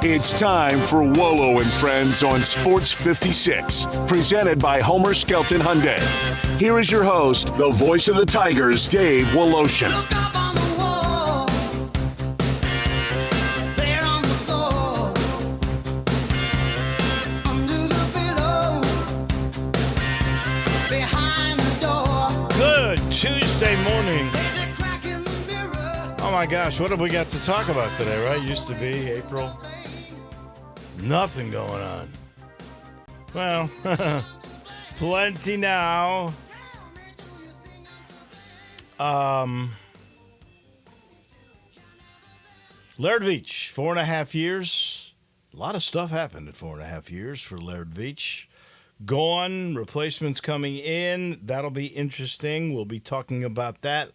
It's time for Wolo and Friends on Sports 56, presented by Homer Skelton Hyundai. Here is your host, the voice of the Tigers, Dave Woloshin. Good Tuesday morning. Oh my gosh, what have we got to talk about today, right? Used to be April. Nothing going on. Well, plenty now. Laird Veach, 4.5 years. A lot of stuff happened in 4.5 years for Laird Veach. Gone, replacements coming in. That'll be interesting. We'll be talking about that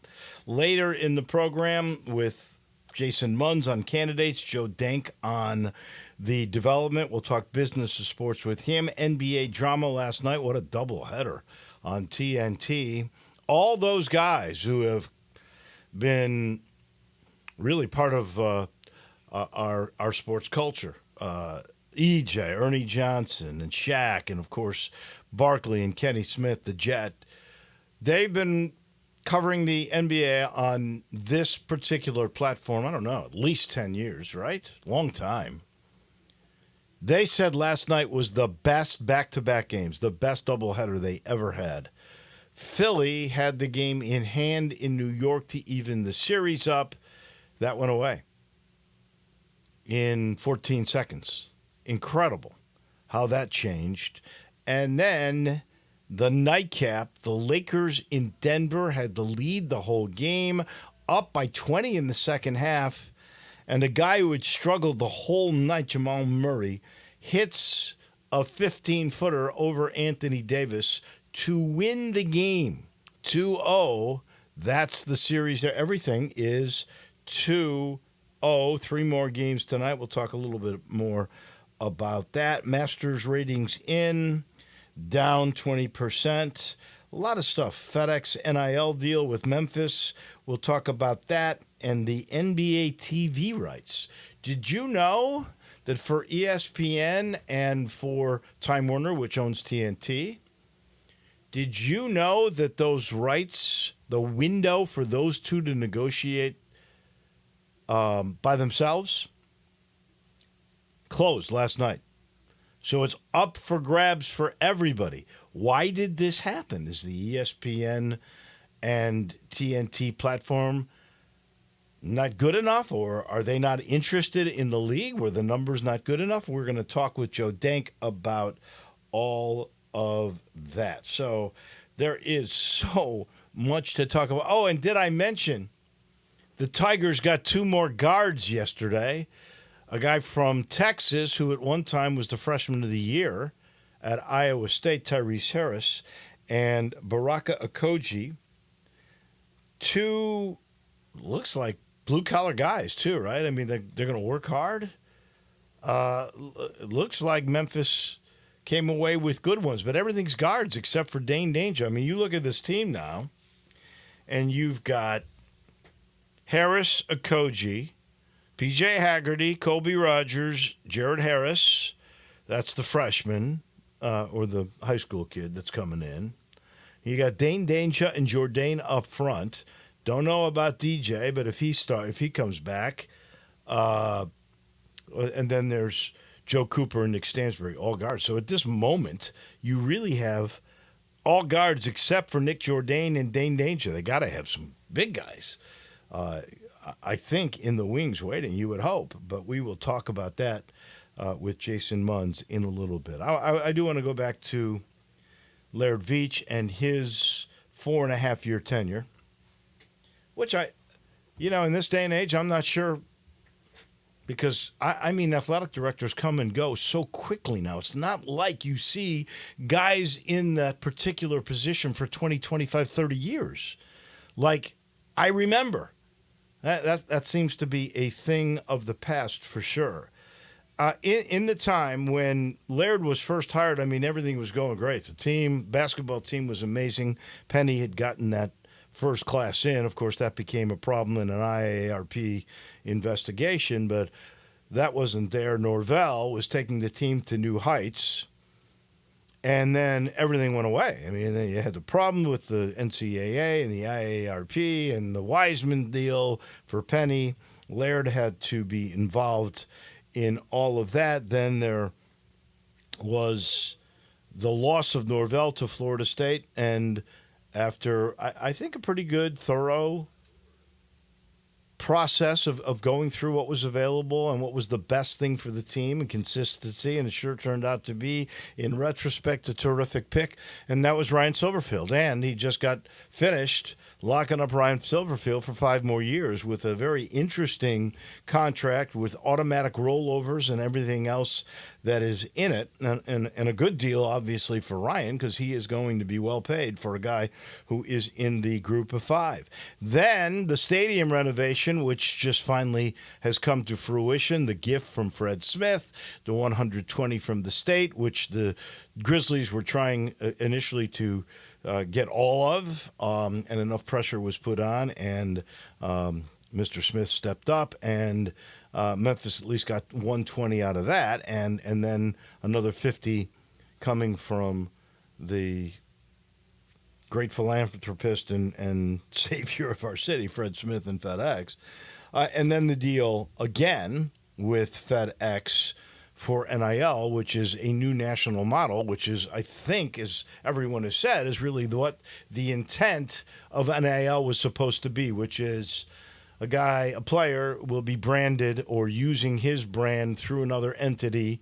later in the program with Jason Munz on candidates, Joe Dank on the development. We'll talk business and sports with him. NBA drama last night. What a doubleheader on TNT. All those guys who have been really part of our sports culture. EJ, Ernie Johnson, and Shaq, and of course Barkley and Kenny Smith, the Jet. They've been covering the NBA on this particular platform, I don't know, at least 10 years, right? Long time. They said last night was the best back-to-back games, the best doubleheader they ever had. Philly had the game in hand in New York to even the series up. That went away in 14 seconds. Incredible how that changed. And then the nightcap, the Lakers in Denver had the lead the whole game, up by 20 in the second half. And a guy who had struggled the whole night, Jamal Murray, hits a 15-footer over Anthony Davis to win the game. 2-0. That's the series there. Everything is 2-0. 3 more games tonight. We'll talk a little bit more about that. Masters ratings in, down 20%. A lot of stuff. FedEx NIL deal with Memphis. We'll talk about that and the NBA TV rights. Did you know that for ESPN and for Time Warner, which owns TNT, did you know that those rights, the window for those two to negotiate by themselves, closed last night? So it's up for grabs for everybody. Why did this happen? Is the ESPN and TNT platform not good enough, or are they not interested in the league? Were the numbers not good enough? We're going to talk with Joe Dank about all of that. So there is so much to talk about. Oh, and did I mention the Tigers got 2 more guards yesterday? A guy from Texas who at one time was the freshman of the year at Iowa State, Tyrese Harris, and Baraka Okogie. 2, looks like blue-collar guys too, right? I mean, they're going to work hard. It looks like Memphis came away with good ones, but everything's guards except for Dane Danger. I mean, you look at this team now, and you've got Harris, Okogie, P.J. Haggerty, Colby Rogers, Jared Harris. That's the freshman or the high school kid that's coming in. You got Dane Danger and Jourdain up front. Don't know about DJ, but if he comes back, and then there's Joe Cooper and Nick Stansbury, all guards. So at this moment, you really have all guards except for Nick Jourdain and Dane Danger. They got to have some big guys. I think in the wings waiting, you would hope, but we will talk about that with Jason Munz in a little bit. I do want to go back to Laird Veach and his 4.5-year tenure, which in this day and age, I'm not sure, because I mean, athletic directors come and go so quickly now. It's not like you see guys in that particular position for 20, 25, 30 years. Like, I remember. That seems to be a thing of the past for sure. In the time when Laird was first hired, I mean, everything was going great. The basketball team was amazing. Penny had gotten that first class in. Of course, that became a problem in an IARP investigation, but that wasn't there. Norvell was taking the team to new heights, and then everything went away. I mean, you had the problem with the NCAA and the IARP and the Wiseman deal for Penny. Laird had to be involved in all of that. Then there was the loss of Norvell to Florida State, and after, I think, a pretty good, thorough process of going through what was available and what was the best thing for the team and consistency, and it sure turned out to be, in retrospect, a terrific pick, and that was Ryan Silverfield. And he just got finished locking up Ryan Silverfield for 5 more years with a very interesting contract with automatic rollovers and everything else that is in it, and a good deal, obviously, for Ryan, because he is going to be well paid for a guy who is in the group of 5. Then the stadium renovation, which just finally has come to fruition, the gift from Fred Smith, the 120 from the state, which the Grizzlies were trying initially to get all of, and enough pressure was put on, and Mr. Smith stepped up, and Memphis at least got 120 out of that, and then another 50 coming from the great philanthropist and savior of our city, Fred Smith and FedEx. And then the deal again with FedEx for NIL, which is a new national model, which is, I think, as everyone has said, is really what the intent of NIL was supposed to be, which is a player will be branded or using his brand through another entity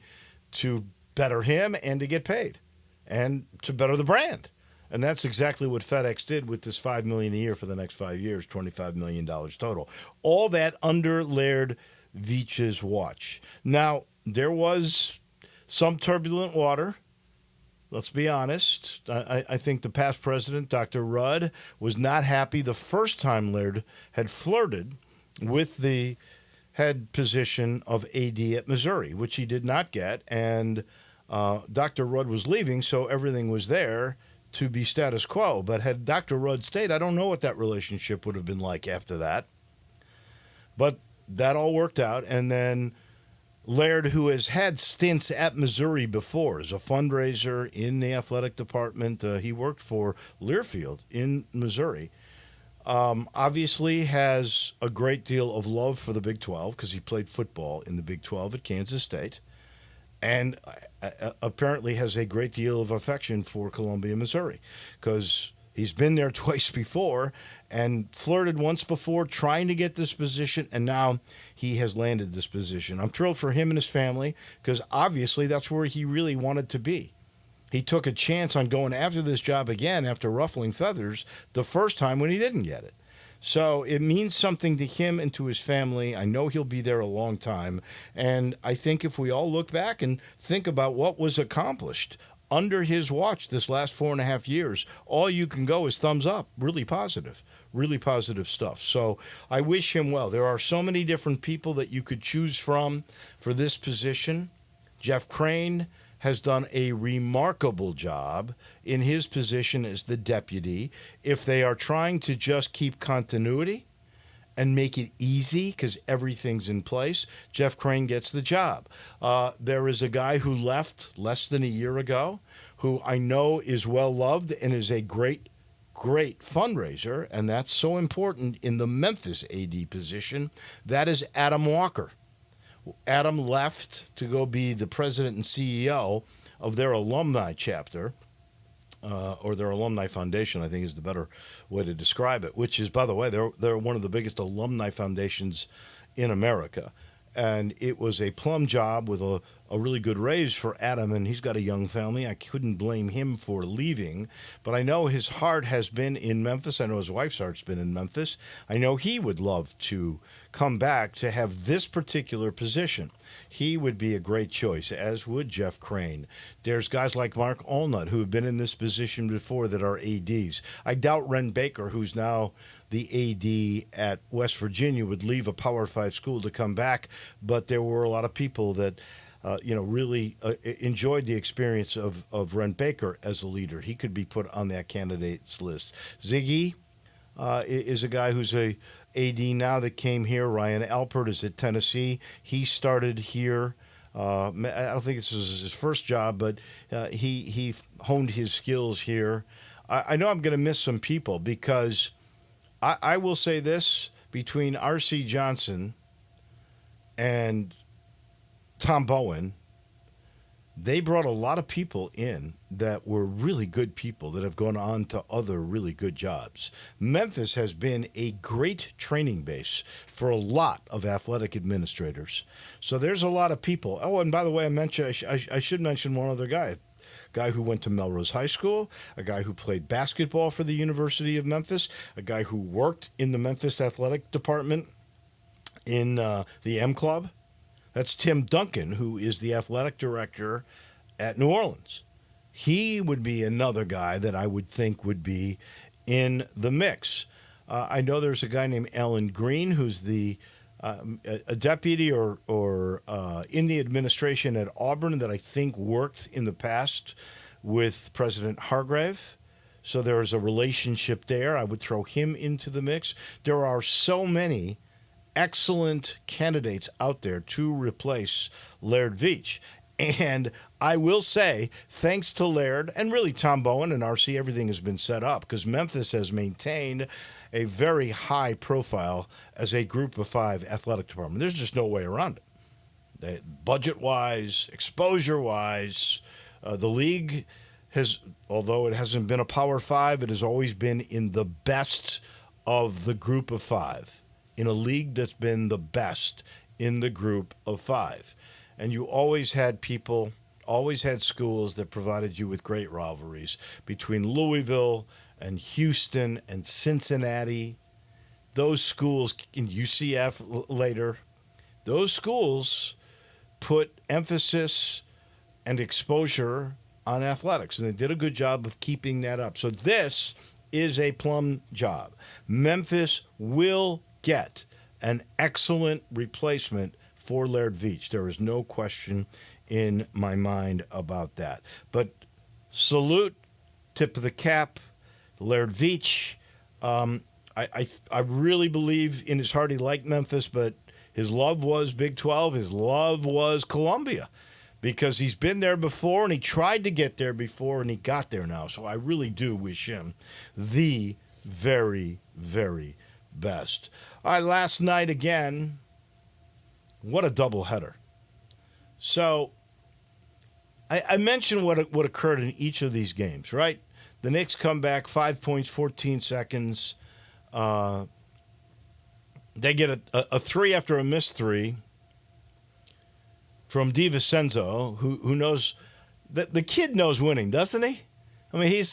to better him and to get paid and to better the brand. And that's exactly what FedEx did with this $5 million a year for the next 5 years, $25 million total. All that under Laird Veach's watch. Now, there was some turbulent water. Let's be honest. I think the past president, Dr. Rudd, was not happy the first time Laird had flirted with the head position of AD at Missouri, which he did not get. And Dr. Rudd was leaving, so everything was there to be status quo. But had Dr. Rudd stayed, I don't know what that relationship would have been like after that. But that all worked out. And then Laird, who has had stints at Missouri before as a fundraiser in the athletic department, he worked for Learfield in Missouri, obviously has a great deal of love for the Big 12 because he played football in the Big 12 at Kansas State, and apparently has a great deal of affection for Columbia, Missouri, because he's been there twice before and flirted once before trying to get this position, and now he has landed this position. I'm thrilled for him and his family because obviously that's where he really wanted to be. He took a chance on going after this job again after ruffling feathers the first time when he didn't get it. So it means something to him and to his family. I know he'll be there a long time. And I think if we all look back and think about what was accomplished under his watch this last 4.5 years, all you can go is thumbs up. Really positive stuff. So I wish him well. There are so many different people that you could choose from for this position. Jeff Crane has done a remarkable job in his position as the deputy. If they are trying to just keep continuity and make it easy because everything's in place, Jeff Crane gets the job. There is a guy who left less than a year ago who I know is well-loved and is a great fundraiser, and that's so important in the Memphis AD position. That is Adam Walker. Adam left to go be the president and CEO of their alumni chapter, or their alumni foundation, I think is the better way to describe it, which is, by the way, they're one of the biggest alumni foundations in America. And it was a plum job with a really good raise for Adam, and he's got a young family. I couldn't blame him for leaving, but I know his heart has been in Memphis. I know his wife's heart's been in Memphis. I know he would love to come back to have this particular position. He would be a great choice, as would Jeff Crane. There's guys like Mark Allnut who have been in this position before that are ADs. I doubt Ren Baker, who's now the AD at West Virginia, would leave a Power 5 school to come back, but there were a lot of people that really enjoyed the experience of Ren Baker as a leader. He could be put on that candidates list. Ziggy is a guy who's a AD now that came here. Ryan Alpert is at Tennessee. He started here. I don't think this was his first job, but he honed his skills here. I know I'm going to miss some people because I will say this, between R.C. Johnson and Tom Bowen, they brought a lot of people in that were really good people that have gone on to other really good jobs. Memphis has been a great training base for a lot of athletic administrators. So there's a lot of people. Oh, and by the way, I should mention one other guy. Guy who went to Melrose High School, a guy who played basketball for the University of Memphis, a guy who worked in the Memphis athletic department in the M Club. That's Tim Duncan, who is the athletic director at New Orleans. He would be another guy that I would think would be in the mix. I know there's a guy named Alan Green, who's a deputy or in the administration at Auburn that I think worked in the past with President Hargrave. So there's a relationship there. I would throw him into the mix. There are so many excellent candidates out there to replace Laird Veach. And I will say, thanks to Laird and really Tom Bowen and RC, everything has been set up because Memphis has maintained a very high profile as a group of 5 athletic department. There's just no way around it. Budget-wise, exposure-wise, the league has, although it hasn't been a Power 5, it has always been in the best of the group of 5. In a league that's been the best in the group of 5. And you always had people, always had schools that provided you with great rivalries between Louisville and Houston and Cincinnati. Those schools, in UCF later, those schools put emphasis and exposure on athletics, and they did a good job of keeping that up. So this is a plum job. Memphis will get an excellent replacement for Laird Veach. There is no question in my mind about that. But salute, tip of the cap, Laird Veach. I really believe in his heart he liked Memphis, but his love was Big 12. His love was Columbia because he's been there before and he tried to get there before and he got there now. So I really do wish him the very, very best. All right, last night again, what a doubleheader. So I mentioned what occurred in each of these games, right? The Knicks come back, 5 points, 14 seconds. They get a three after a missed three from DiVincenzo, who knows the kid knows winning, doesn't he? I mean,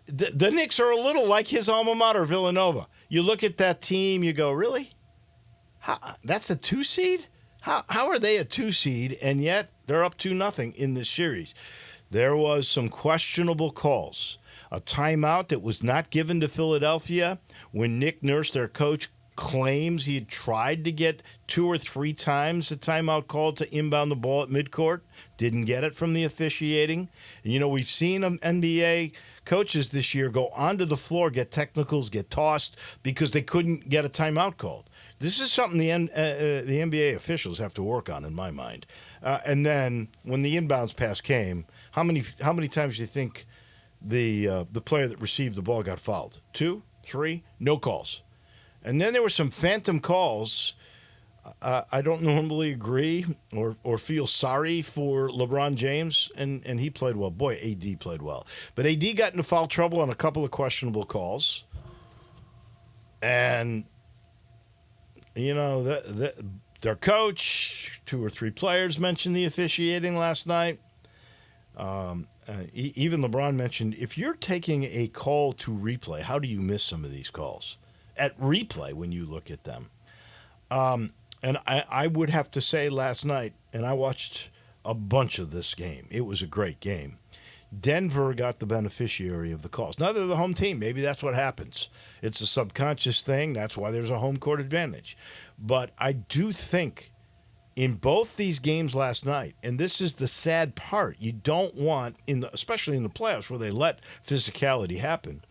the Knicks are a little like his alma mater, Villanova. You look at that team, you go, really? That's a 2 seed? How are they a 2 seed, and yet they're up 2-0 in this series? There was some questionable calls. A timeout that was not given to Philadelphia when Nick Nurse, their coach, claims he had tried to get 2 or 3 times a timeout called to inbound the ball at midcourt. Didn't get it from the officiating. And, you know, we've seen NBA coaches this year go onto the floor, get technicals, get tossed because they couldn't get a timeout called. This is something the NBA officials have to work on, in my mind. And then when the inbounds pass came, how many times do you think the player that received the ball got fouled? 2, 3, no calls. And then there were some phantom calls. I don't normally agree or feel sorry for LeBron James, and he played well. Boy, AD played well. But AD got into foul trouble on a couple of questionable calls. And, you know, their coach, 2 or 3 players mentioned the officiating last night. Even LeBron mentioned, if you're taking a call to replay, how do you miss some of these calls? At replay when you look at them. And I would have to say last night, and I watched a bunch of this game. It was a great game. Denver got the beneficiary of the calls. Now they're the home team. Maybe that's what happens. It's a subconscious thing. That's why there's a home court advantage. But I do think in both these games last night, and this is the sad part, you don't want, especially in the playoffs where they let physicality happen,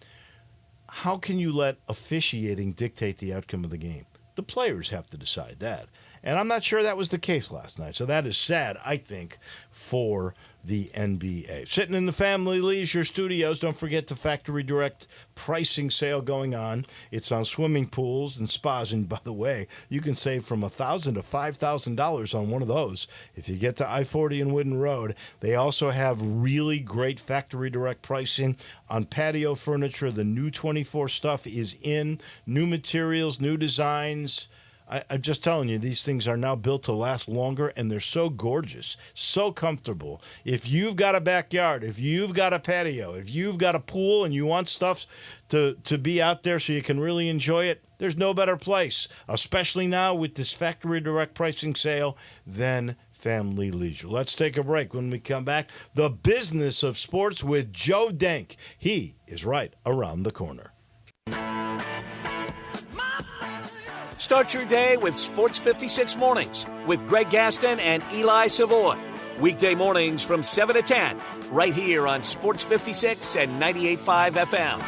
how can you let officiating dictate the outcome of the game? The players have to decide that. And I'm not sure that was the case last night. So that is sad, I think, for the NBA. Sitting in the Family Leisure Studios, don't forget the Factory Direct pricing sale going on. It's on swimming pools and spas. And by the way, you can save from $1,000 to $5,000 on one of those if you get to I-40 and Wooden Road. They also have really great Factory Direct pricing on patio furniture. The new 24 stuff is in. New materials, new designs. I'm just telling you, these things are now built to last longer, and they're so gorgeous, so comfortable. If you've got a backyard, if you've got a patio, if you've got a pool and you want stuff to be out there so you can really enjoy it, there's no better place, especially now with this Factory Direct pricing sale, than Family Leisure. Let's take a break. When we come back, the business of sports with Joe Denk. He is right around the corner. Start your day with Sports 56 Mornings with Greg Gaston and Eli Savoy. Weekday mornings from 7 to 10, right here on Sports 56 and 98.5 FM.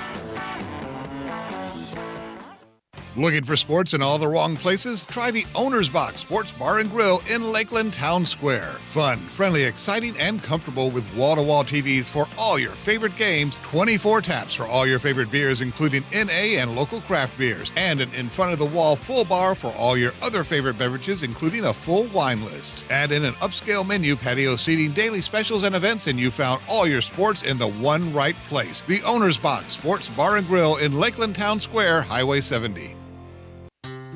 Looking for sports in all the wrong places? Try the Owner's Box Sports Bar and Grill in Lakeland Town Square. Fun, friendly, exciting, and comfortable with wall-to-wall TVs for all your favorite games, 24 taps for all your favorite beers, including NA and local craft beers, and an in-front-of-the-wall full bar for all your other favorite beverages, including a full wine list. Add in an upscale menu, patio seating, daily specials, and events, and you found all your sports in the one right place. The Owner's Box Sports Bar and Grill in Lakeland Town Square, Highway 70.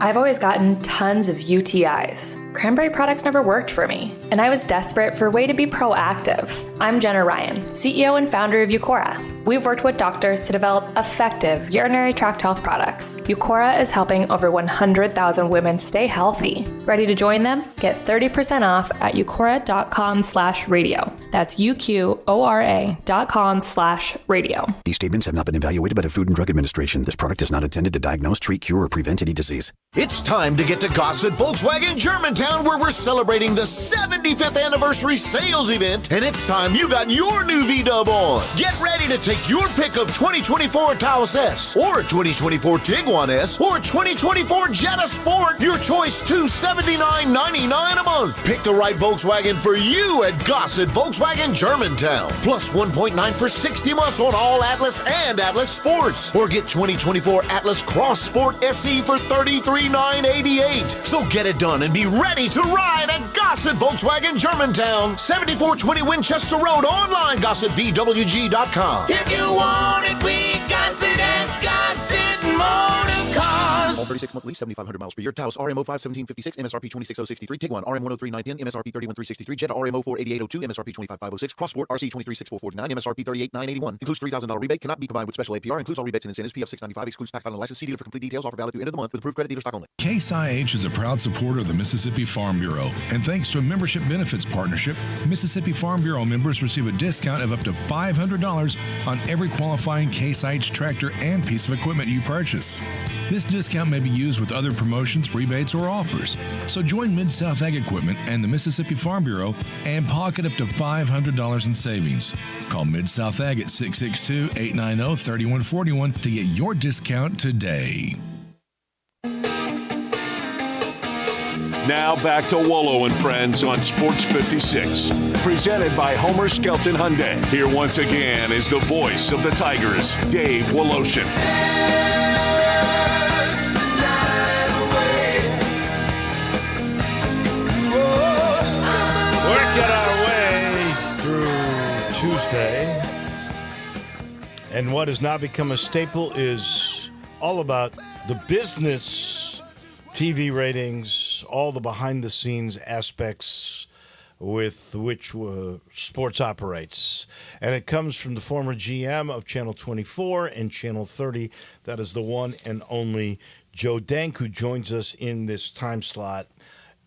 I've always gotten tons of UTIs. Cranberry products never worked for me, and I was desperate for a way to be proactive. I'm Jenna Ryan, CEO and founder of Eucora. We've worked with doctors to develop effective urinary tract health products. Eucora is helping over 100,000 women stay healthy. Ready to join them? Get 30% off at eucora.com/radio. That's UQORA.com/radio. These statements have not been evaluated by the Food and Drug Administration. This product is not intended to diagnose, treat, cure, or prevent any disease. It's time to get to Gossett Volkswagen Germantown, where we're celebrating the 75th anniversary sales event, and it's time you got your new V-Dub on. Get ready to take your pick of 2024 Taos S, or a 2024 Tiguan S, or a 2024 Jetta Sport. Your choice, $279.99 a month. Pick the right Volkswagen for you at Gossett Volkswagen Germantown. Plus 1.9 for 60 months on all Atlas and Atlas Sports. Or get 2024 Atlas Cross Sport SE for $33,988. So get it done and be ready to ride at Gossett Volkswagen Germantown, 7420 Winchester Road. Online, GossettVWG.com. If you want it, we got it at Gossett Motor Cars. All 36-month lease, 7,500 miles per year. Taos RMO 51756, MSRP 26063. Tiguan RM 103910, MSRP 31363. Jetta RMO 48802, MSRP 25506. Cross Sport RC 236449, MSRP 38981. Includes $3,000 rebate. Cannot be combined with special APR. Includes all rebates and incentives. PF 695. Excludes tax on license. See dealer for complete details. Offer valid through end of the month with approved credit dealer stock only. Case IH is a proud supporter of the Mississippi Farm Bureau, and thanks to a membership benefits partnership, Mississippi Farm Bureau members receive a discount of up to $500 on every qualifying Case IH tractor and piece of equipment you purchase. This discount may be used with other promotions, rebates, or offers. So join Mid-South Ag Equipment and the Mississippi Farm Bureau and pocket up to $500 in savings. Call Mid-South Ag at 662-890-3141 to get your discount today. Now back to Wolo and Friends on Sports 56. Presented by Homer Skelton Hyundai. Here once again is the voice of the Tigers, Dave Woloshin. Working our way through Tuesday. And what has now become a staple is all about the business, TV ratings, all the behind-the-scenes aspects with which sports operates. And it comes from the former GM of Channel 24 and Channel 30. That is the one and only Joe Denk, who joins us in this time slot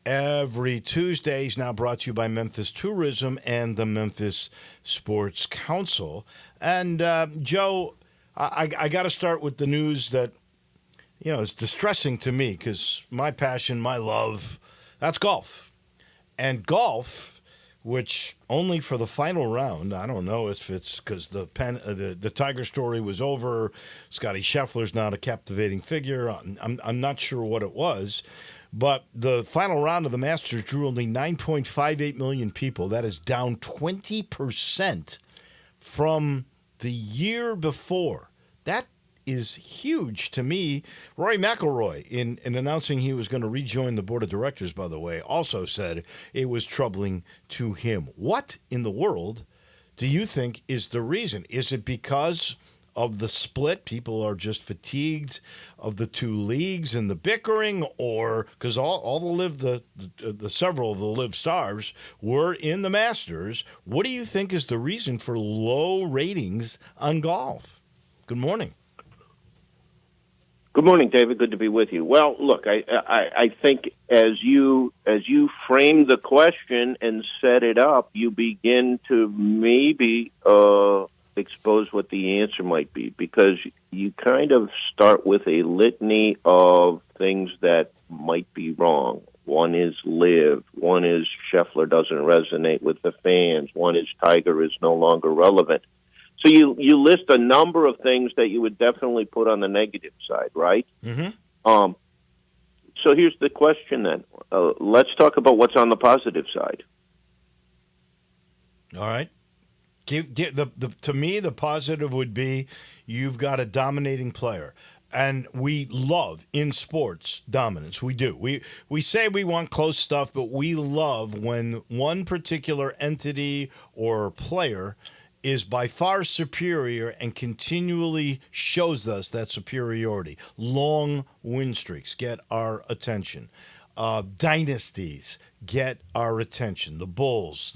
every Tuesday. He's now brought to you by Memphis Tourism and the Memphis Sports Council. And, Joe, I got to start with the news that, you know, it's distressing to me because my passion, my love, that's golf. And golf, which only for the final round. I don't know if it's because the Tiger story was over. Scotty Scheffler's not a captivating figure. I'm not sure what it was. But the final round of the Masters drew only 9.58 million people. That is down 20% from the year before. That is huge to me. Rory McIlroy, in announcing he was going to rejoin the board of directors, by the way, also said it was troubling to him. What in the world do you think is the reason? Is it because of the split? People are just fatigued of the two leagues and the bickering, or because all the several of the live stars were in the Masters? What do you think is the reason for low ratings on golf? Good morning. Good morning, David. Good to be with you. Well, look, I think as you frame the question and set it up, you begin to maybe expose what the answer might be, because you kind of start with a litany of things that might be wrong. One is live. One is Scheffler doesn't resonate with the fans. One is Tiger is no longer relevant. So you list a number of things that you would definitely put on the negative side, right? Mm-hmm. So here's the question then. Let's talk about what's on the positive side. All right. To me, the positive would be you've got a dominating player. And we love, in sports, dominance. We do. We say we want close stuff, but we love when one particular entity or player is by far superior and continually shows us that superiority. Long win streaks get our attention. Dynasties get our attention. The Bulls,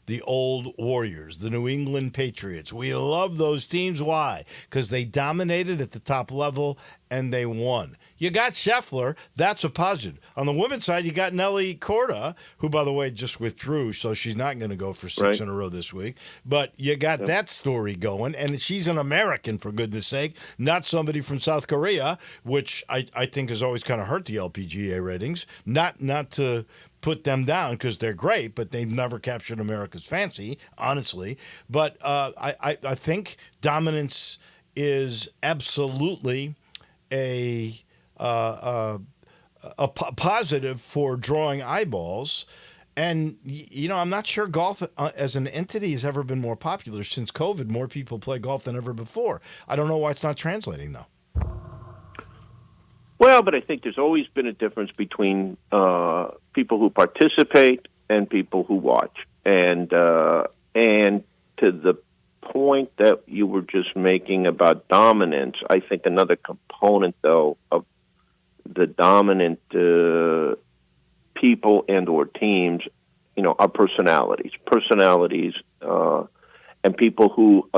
the old Warriors, the New England Patriots. We love those teams. Why? Because they dominated at the top level and they won. You got Scheffler. That's a positive. On the women's side, you got Nelly Korda, who, by the way, just withdrew, so she's not going to go for six in a row this week. But you got that story going, and she's an American, for goodness sake, not somebody from South Korea, which I think has always kind of hurt the LPGA ratings. Not to put them down because they're great, but they've never captured America's fancy, honestly. But I think dominance is absolutely a positive for drawing eyeballs. And, I'm not sure golf as an entity has ever been more popular. Since COVID, more people play golf than ever before. I don't know why it's not translating, though. Well, but I think there's always been a difference between people who participate and people who watch. And to the point that you were just making about dominance, I think another component, though, of the dominant people and or teams, are personalities. And people who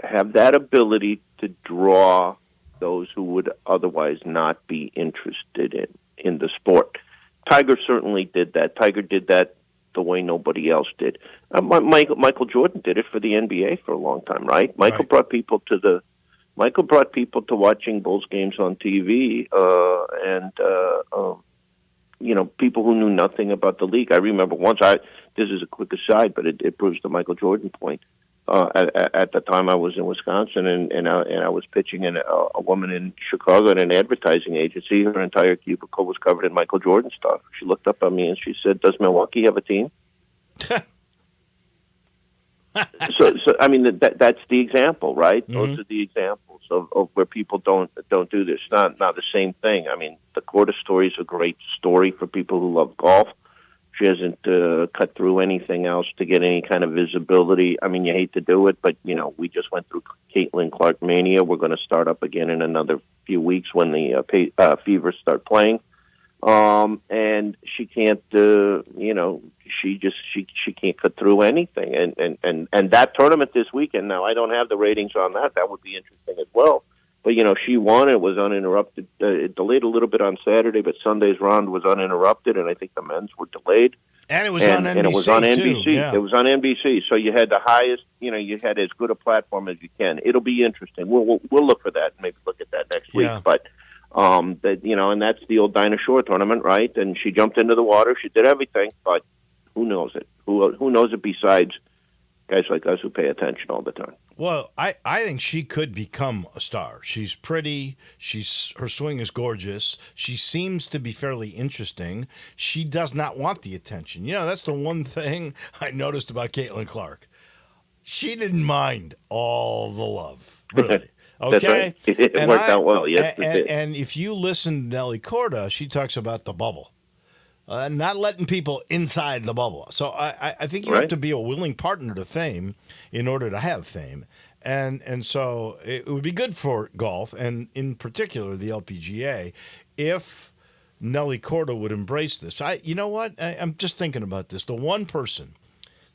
have that ability to draw those who would otherwise not be interested in the sport. Tiger certainly did that. Tiger did that the way nobody else did. Michael Jordan did it for the NBA for a long time, right? Michael brought people to watching Bulls games on TV, and people who knew nothing about the league. I remember once. This is a quick aside, but it proves the Michael Jordan point. At the time, I was in Wisconsin, and I was pitching in a woman in Chicago at an advertising agency. Her entire cubicle was covered in Michael Jordan stuff. She looked up at me and she said, "Does Milwaukee have a team?" so I mean, that's the example, right? Mm-hmm. Those are the examples of where people don't do this. Not the same thing. I mean, the Korda story is a great story for people who love golf. She hasn't cut through anything else to get any kind of visibility. I mean, you hate to do it, but, we just went through Caitlin Clark mania. We're going to start up again in another few weeks when the Fevers start playing. And she can't, she can't cut through anything. And that tournament this weekend, now I don't have the ratings on that. That would be interesting as well. But, she won. It was uninterrupted. It delayed a little bit on Saturday, but Sunday's round was uninterrupted, and I think the men's were delayed. And it was on NBC, and it was on NBC. Too. Yeah. It was on NBC. So you had the highest, you had as good a platform as you can. It'll be interesting. We'll look for that and maybe look at that next week. But, and that's the old Dinah Shore tournament, right? And she jumped into the water. She did everything, but who knows it? Who knows it besides guys like us who pay attention all the time? Well, I think she could become a star. She's pretty. Her swing is gorgeous. She seems to be fairly interesting. She does not want the attention. That's the one thing I noticed about Caitlin Clark. She didn't mind all the love, really. Okay? Right. It worked out well. Yes, it did. And if you listen to Nelly Corda, she talks about the bubble. Not letting people inside the bubble. So I think you have to be a willing partner to fame in order to have fame. And so it would be good for golf, and in particular the LPGA, if Nelly Corda would embrace this. You know what? I'm just thinking about this. The one person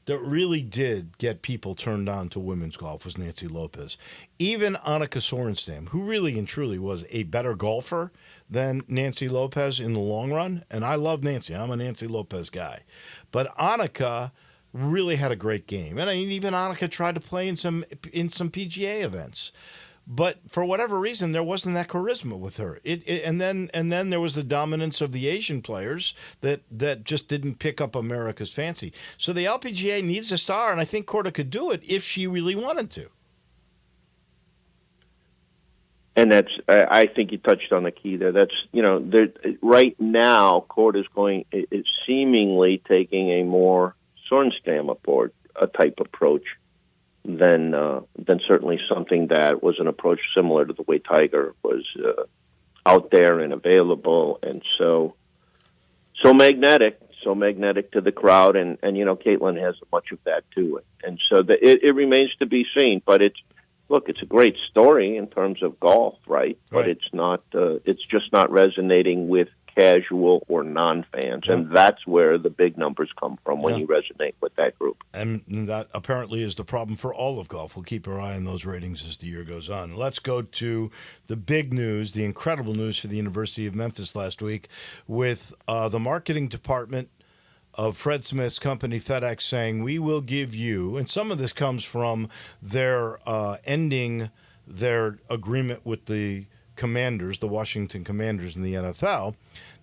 that really did get people turned on to women's golf was Nancy Lopez. Even Annika Sorenstam, who really and truly was a better golfer than Nancy Lopez in the long run. And I love Nancy. I'm a Nancy Lopez guy. But Annika really had a great game. And even Annika tried to play in some PGA events. But for whatever reason, there wasn't that charisma with her. And then there was the dominance of the Asian players that just didn't pick up America's fancy. So the LPGA needs a star, and I think Corda could do it if she really wanted to. And I think you touched on the key there. Right now, Corda's is seemingly taking a more Sorenstam type approach than certainly something that was an approach similar to the way Tiger was out there and available, and so magnetic to the crowd, and Caitlin has much of that too, and so it remains to be seen. But it's a great story in terms of golf, right? But it's not. It's just not resonating with casual or non-fans, and that's where the big numbers come from when you resonate with that group. And that apparently is the problem for all of golf. We'll keep our eye on those ratings as the year goes on. Let's go to the big news, the incredible news for the University of Memphis last week, with the marketing department of Fred Smith's company FedEx saying, we will give you, and some of this comes from their ending their agreement with the Commanders, the Washington Commanders in the NFL,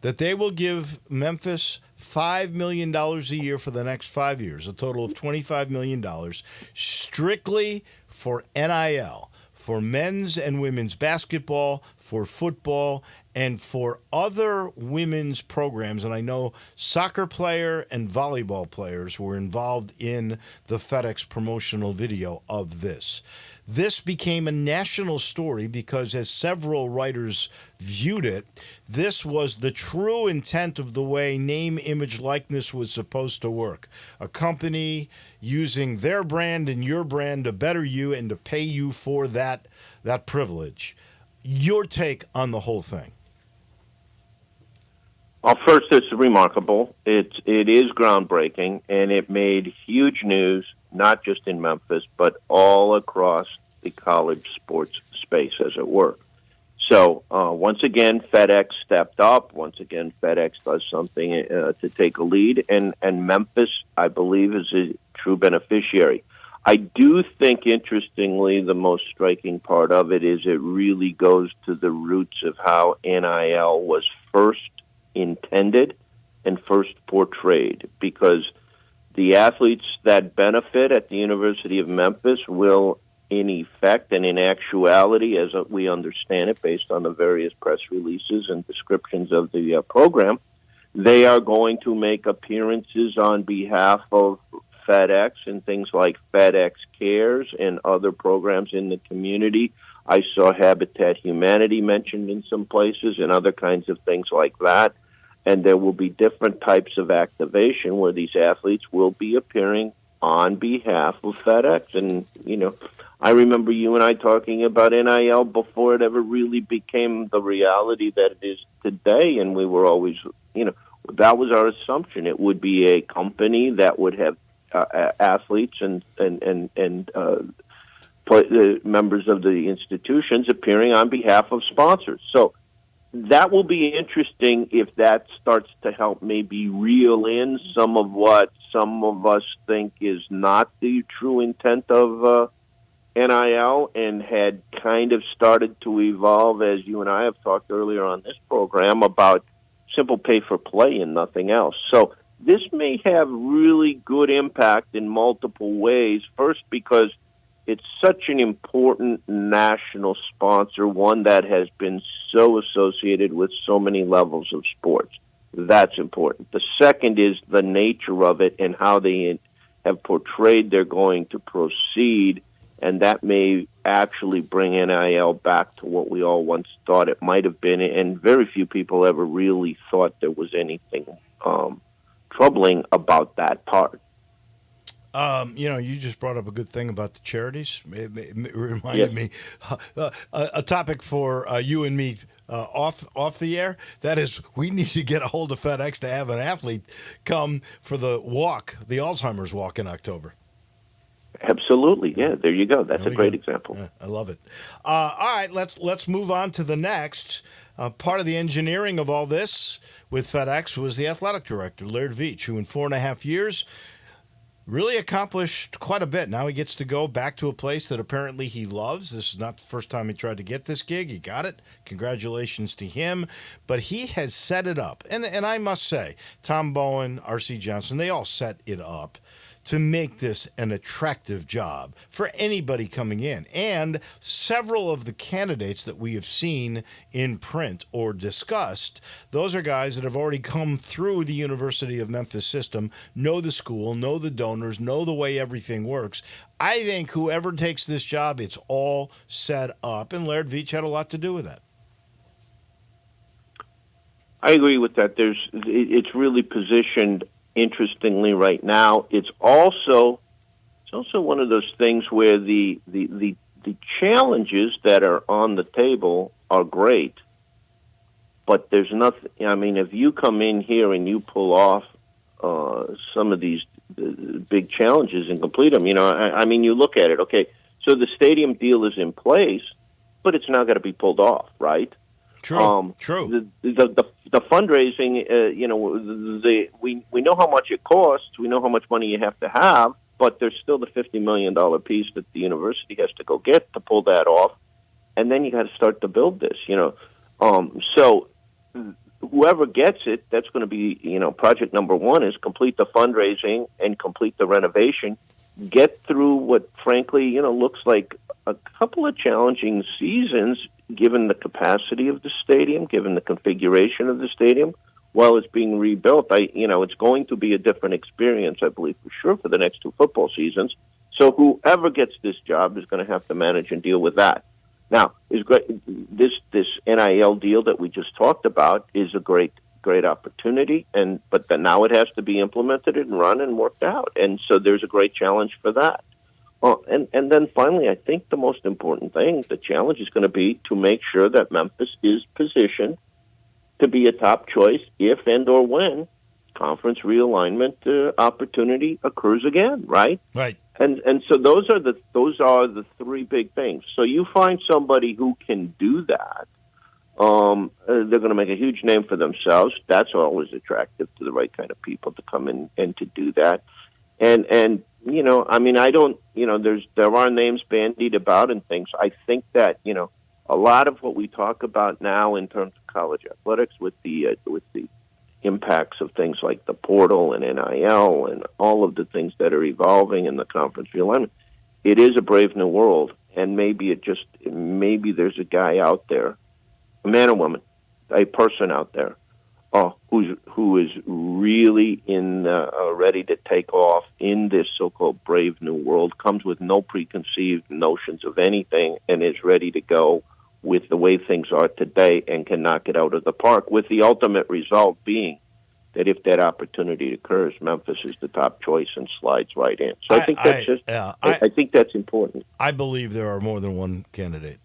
that they will give Memphis $5 million a year for the next 5 years, a total of $25 million, strictly for NIL, for men's and women's basketball, for football, and for other women's programs. And I know soccer player and volleyball players were involved in the FedEx promotional video of this. This became a national story because, as several writers viewed it, this was the true intent of the way name, image, likeness was supposed to work. A company using their brand and your brand to better you and to pay you for that privilege. Your take on the whole thing? Well, first, it's remarkable. It is groundbreaking, and it made huge news, not just in Memphis, but all across the college sports space, as it were. So, once again, FedEx stepped up. Once again, FedEx does something to take a lead, and Memphis, I believe, is a true beneficiary. I do think, interestingly, the most striking part of it is it really goes to the roots of how NIL was first intended and first portrayed, because the athletes that benefit at the University of Memphis will, in effect and in actuality, as we understand it based on the various press releases and descriptions of the program, they are going to make appearances on behalf of FedEx and things like FedEx Cares and other programs in the community. I saw Habitat Humanity mentioned in some places and other kinds of things like that. And there will be different types of activation where these athletes will be appearing on behalf of FedEx. And, I remember you and I talking about NIL before it ever really became the reality that it is today. And we were always, that was our assumption. It would be a company that would have athletes and members of the institutions appearing on behalf of sponsors. So that will be interesting if that starts to help maybe reel in some of what some of us think is not the true intent of NIL and had kind of started to evolve, as you and I have talked earlier on this program, about simple pay for play and nothing else. So this may have really good impact in multiple ways. First, because it's such an important national sponsor, one that has been so associated with so many levels of sports. That's important. The second is the nature of it and how they have portrayed they're going to proceed, and that may actually bring NIL back to what we all once thought it might have been, and very few people ever really thought there was anything troubling about that part. You just brought up a good thing about the charities. It reminded me a topic for you and me off the air. That is, we need to get a hold of FedEx to have an athlete come for the walk, the Alzheimer's walk in October. Absolutely, yeah. There you go. That's a great example. Yeah, I love it. All right, let's move on to the next. Part of the engineering of all this with FedEx was the athletic director, Laird Veach, who in 4.5 years really accomplished quite a bit. Now he gets to go back to a place that apparently he loves. This is not the first time he tried to get this gig. He got it. Congratulations to him. But he has set it up. And I must say, Tom Bowen, R.C. Johnson, they all set it up to make this an attractive job for anybody coming in. And several of the candidates that we have seen in print or discussed, those are guys that have already come through the University of Memphis system, know the school, know the donors, know the way everything works. I think whoever takes this job, it's all set up, and Laird Veach had a lot to do with that. I agree with that. It's really positioned interestingly right now. It's also one of those things where the challenges that are on the table are great, but there's nothing. I mean, if you come in here and you pull off some of these big challenges and complete them, I mean, you look at it. Okay, so the stadium deal is in place, but it's not going to be pulled off, right? True. The fundraising, we know how much it costs. We know how much money you have to have, but there's still the $50 million piece that the university has to go get to pull that off, and then you got to start to build this. So whoever gets it, that's going to be project number one is complete the fundraising and complete the renovation. Get through what, frankly, looks like a couple of challenging seasons, given the capacity of the stadium, given the configuration of the stadium, while it's being rebuilt. It's going to be a different experience, I believe, for sure, for the next two football seasons. So whoever gets this job is going to have to manage and deal with that. Now, this NIL deal that we just talked about is a great opportunity, but then now it has to be implemented and run and worked out, and so there's a great challenge for that. And then finally, I think the most important thing, the challenge is going to be to make sure that Memphis is positioned to be a top choice if and or when conference realignment opportunity occurs again, right? Right. And so those are the three big things. So you find somebody who can do that. They're going to make a huge name for themselves. That's always attractive to the right kind of people to come in and to do that. And I mean, there are names bandied about and things. I think that, a lot of what we talk about now in terms of college athletics with the impacts of things like the portal and NIL and all of the things that are evolving in the conference realignment, it is a brave new world. And maybe there's a guy out there, a man or woman, a person out there, who is really ready to take off in this so-called brave new world, comes with no preconceived notions of anything, and is ready to go with the way things are today and can knock it out of the park, with the ultimate result being that if that opportunity occurs, Memphis is the top choice and slides right in. So I think I think that's important. I believe there are more than one candidate.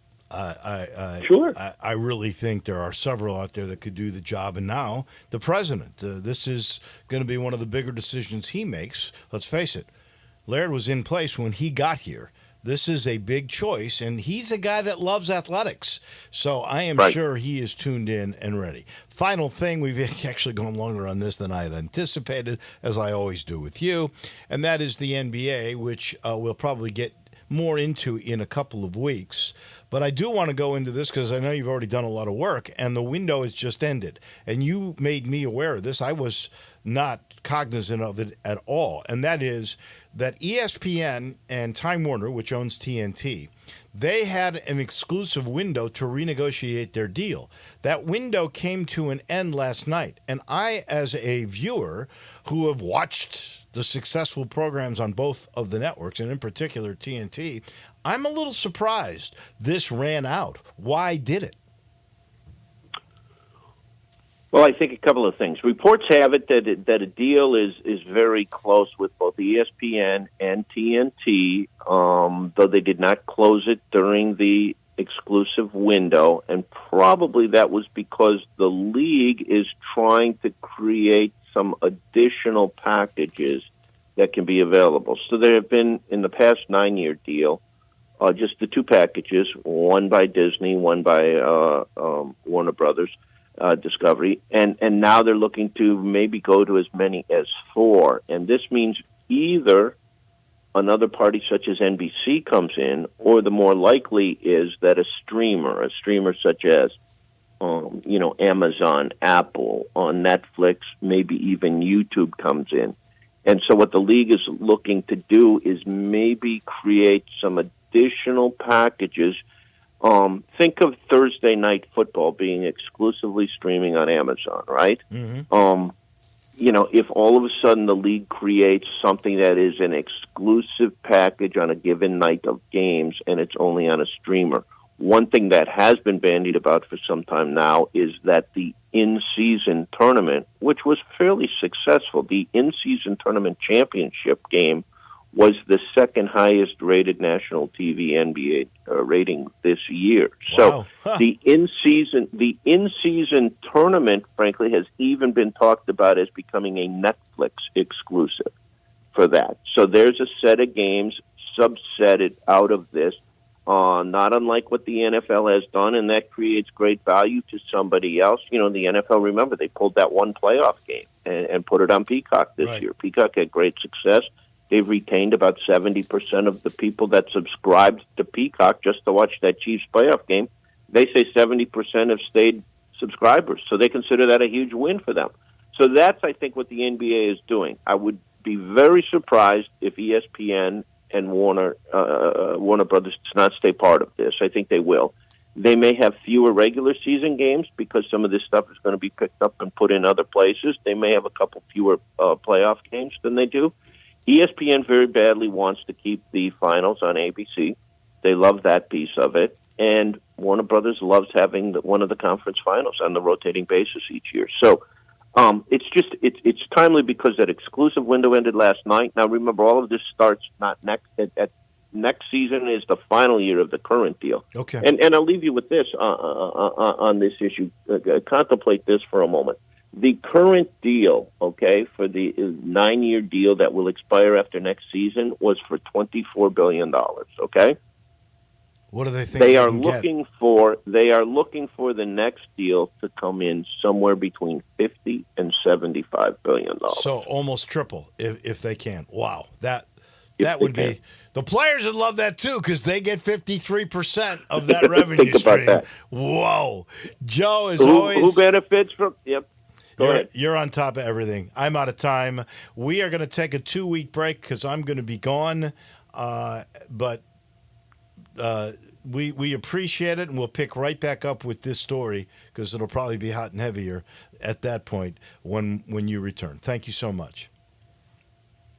Sure. I really think there are several out there that could do the job. And now the president, this is going to be one of the bigger decisions he makes. Let's face it. Laird was in place when he got here. This is a big choice, and he's a guy that loves athletics. So I am sure he is tuned in and ready. Final thing, we've actually gone longer on this than I had anticipated, as I always do with you, and that is the NBA, which we'll probably get more into in a couple of weeks. But I do want to go into this because I know you've already done a lot of work, and the window has just ended. And you made me aware of this. I was not cognizant of it at all, and that is that ESPN and Time Warner, which owns TNT, they had an exclusive window to renegotiate their deal. That window came to an end last night, and I, as a viewer who have watched the successful programs on both of the networks, and in particular TNT, I'm a little surprised this ran out. Why did it? Well, I think a couple of things. Reports have it that a deal is very close with both ESPN and TNT, though they did not close it during the exclusive window, and probably that was because the league is trying to create some additional packages that can be available. So there have been, in the past 9-year deal, just the 2 packages, one by Disney, one by Warner Brothers, Discovery, and now they're looking to maybe go to as many as 4. And this means either another party such as NBC comes in, or the more likely is that a streamer such as Amazon, Apple, on Netflix, maybe even YouTube comes in. And so what the league is looking to do is maybe create some additional packages. Think of Thursday night football being exclusively streaming on Amazon, right? Mm-hmm. If all of a sudden the league creates something that is an exclusive package on a given night of games and it's only on a streamer. One thing that has been bandied about for some time now is that the in-season tournament, which was fairly successful, the in-season tournament championship game was the second highest rated national TV NBA rating this year. Wow. So the in-season tournament, frankly, has even been talked about as becoming a Netflix exclusive for that. So there's a set of games subsetted out of this, not unlike what the NFL has done, and that creates great value to somebody else. The NFL, remember, they pulled that one playoff game and put it on Peacock this year. Peacock had great success. They've retained about 70% of the people that subscribed to Peacock just to watch that Chiefs playoff game. They say 70% have stayed subscribers, so they consider that a huge win for them. So that's, I think, what the NBA is doing. I would be very surprised if ESPN and Warner Brothers does not stay part of this. I think they will. They may have fewer regular season games because some of this stuff is going to be picked up and put in other places. They may have a couple fewer playoff games than they do. ESPN very badly wants to keep the finals on ABC. They love that piece of it. And Warner Brothers loves having one of the conference finals on the rotating basis each year. So it's timely because that exclusive window ended last night. Now, remember, all of this starts not next season is the final year of the current deal. Okay. And I'll leave you with this on this issue. Contemplate this for a moment. The current deal, okay, for the 9-year deal that will expire after next season was for $24 billion, okay? What do they think they are looking for the next deal to come in somewhere between $50 and $75 billion. So almost triple if they can. Wow. That would be – the players would love that too because they get 53% of that revenue stream. That. Whoa. Joe is always – Who benefits from – yep. You're on top of everything. I'm out of time. We are going to take a 2-week break because I'm going to be gone. But we appreciate it, and we'll pick right back up with this story because it'll probably be hot and heavier at that point when you return. Thank you so much.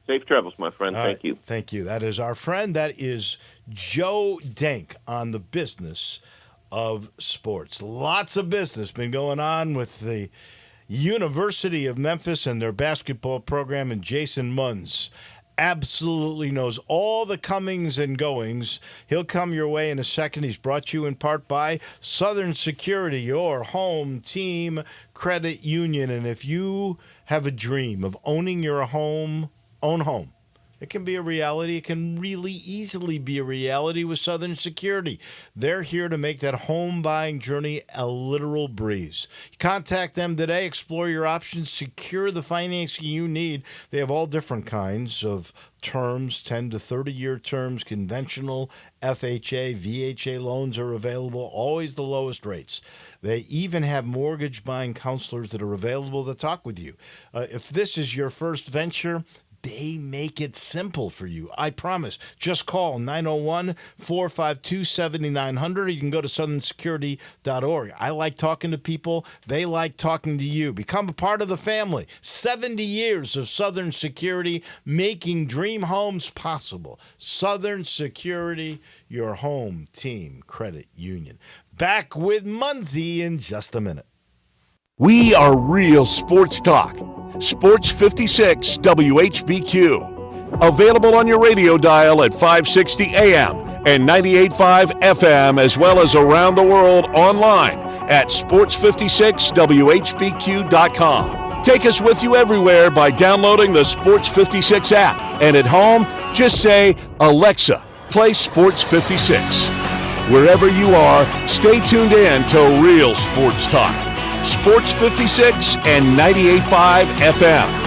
Safe travels, my friend. Thank you. Thank you. That is our friend. That is Joe Denk on the business of sports. Lots of business been going on with the University of Memphis and their basketball program, and Jason Munz absolutely knows all the comings and goings. He'll come your way in a second. He's brought to you in part by Southern Security, your home team credit union. And if you have a dream of owning your own home, It can be a reality. It can really easily be a reality with Southern Security. They're here to make that home buying journey a literal breeze. Contact them today. Explore your options. Secure the financing you need. They have all different kinds of terms, 10 to 30-year terms, conventional, FHA, VHA loans are available, always the lowest rates. They even have mortgage buying counselors that are available to talk with you. If this is your first venture, they make it simple for you. I promise. Just call 901-452-7900. You can go to southernsecurity.org. I like talking to people. They like talking to you. Become a part of the family. 70 years of Southern Security, making dream homes possible. Southern Security, your home team credit union. Back with Munzie in just a minute. We are real sports talk. Sports 56 WHBQ. Available on your radio dial at 560 AM and 98.5 FM, as well as around the world online at sports56whbq.com. Take us with you everywhere by downloading the Sports 56 app. And at home, just say, Alexa, play Sports 56. Wherever you are, stay tuned in to real sports talk. Sports 56 and 98.5 FM.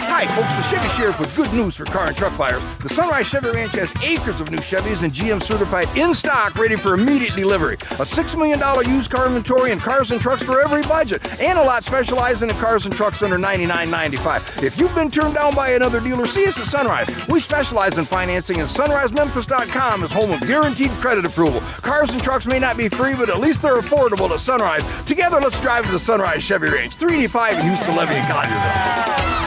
Hi, folks, the Chevy Sheriff with good news for car and truck buyers. The Sunrise Chevy Ranch has acres of new Chevys and GM certified in stock, ready for immediate delivery. A $6 million used car inventory and cars and trucks for every budget, and a lot specializing in cars and trucks under $99.95. If you've been turned down by another dealer, see us at Sunrise. We specialize in financing, and SunriseMemphis.com is home of guaranteed credit approval. Cars and trucks may not be free, but at least they're affordable at Sunrise. Together, let's drive to the Sunrise Chevy Ranch, 385 in Houston, Levy, and Collierville.